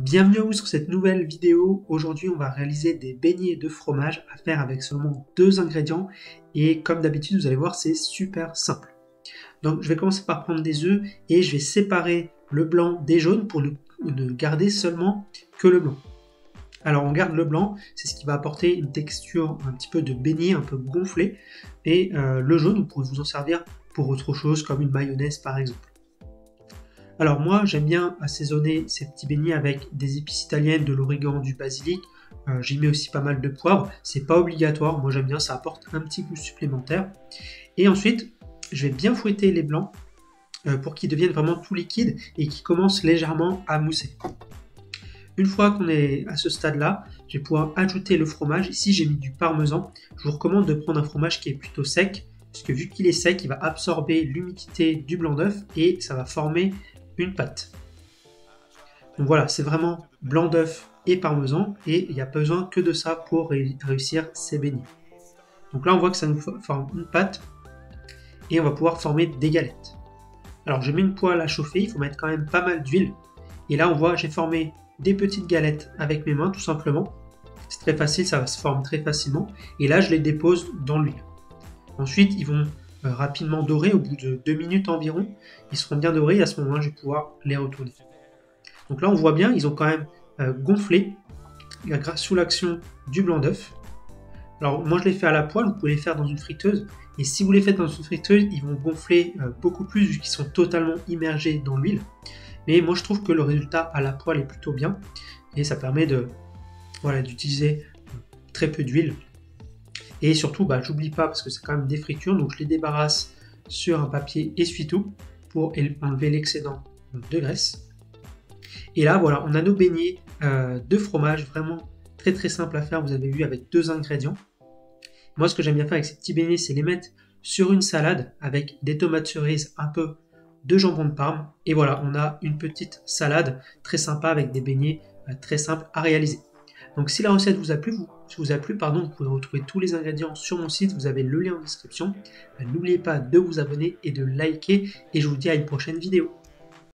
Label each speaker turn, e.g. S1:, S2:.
S1: Bienvenue à vous sur cette nouvelle vidéo. Aujourd'hui, on va réaliser des beignets de fromage à faire avec seulement 2 ingrédients. Et comme d'habitude, vous allez voir, c'est super simple. Donc, je vais commencer par prendre des œufs et je vais séparer le blanc des jaunes pour ne garder seulement que le blanc. Alors, on garde le blanc, c'est ce qui va apporter une texture un petit peu de beignet, un peu gonflé. Et le jaune, vous pouvez vous en servir pour autre chose, comme une mayonnaise par exemple. Alors moi, j'aime bien assaisonner ces petits beignets avec des épices italiennes, de l'origan, du basilic. J'y mets aussi pas mal de poivre. C'est pas obligatoire, moi j'aime bien, ça apporte un petit goût supplémentaire. Et ensuite, je vais bien fouetter les blancs pour qu'ils deviennent vraiment tout liquides et qu'ils commencent légèrement à mousser. Une fois qu'on est à ce stade-là, je vais pouvoir ajouter le fromage. Ici, j'ai mis du parmesan. Je vous recommande de prendre un fromage qui est plutôt sec, parce que vu qu'il est sec, il va absorber l'humidité du blanc d'œuf et ça va former une pâte. Donc voilà, c'est vraiment blanc d'œuf et parmesan et il n'y a besoin que de ça pour réussir ces beignets. Donc là, on voit que ça nous forme une pâte et on va pouvoir former des galettes. Alors je mets une poêle à chauffer, il faut mettre quand même pas mal d'huile. Et là, on voit, j'ai formé des petites galettes avec mes mains tout simplement. C'est très facile, ça va se former très facilement. Et là, je les dépose dans l'huile. Ensuite, ils vont rapidement dorer, au bout de 2 minutes environ. Ils seront bien dorés et à ce moment-là, je vais pouvoir les retourner. Donc là, on voit bien, ils ont quand même gonflé sous l'action du blanc d'œuf. Alors moi, je les fais à la poêle, vous pouvez les faire dans une friteuse. Et si vous les faites dans une friteuse, ils vont gonfler beaucoup plus vu qu'ils sont totalement immergés dans l'huile. Mais moi, je trouve que le résultat à la poêle est plutôt bien. Et ça permet d'utiliser très peu d'huile. Et surtout, j'oublie pas parce que c'est quand même des fritures, donc je les débarrasse sur un papier essuie-tout pour enlever l'excédent de graisse. Et là, voilà, on a nos beignets de fromage, vraiment très très simple à faire, vous avez vu, avec 2 ingrédients. Moi, ce que j'aime bien faire avec ces petits beignets, c'est les mettre sur une salade avec des tomates cerises, un peu de jambon de Parme. Et voilà, on a une petite salade très sympa avec des beignets très simples à réaliser. Donc si la recette vous a plu, vous pouvez retrouver tous les ingrédients sur mon site, vous avez le lien en description. N'oubliez pas de vous abonner et de liker et je vous dis à une prochaine vidéo.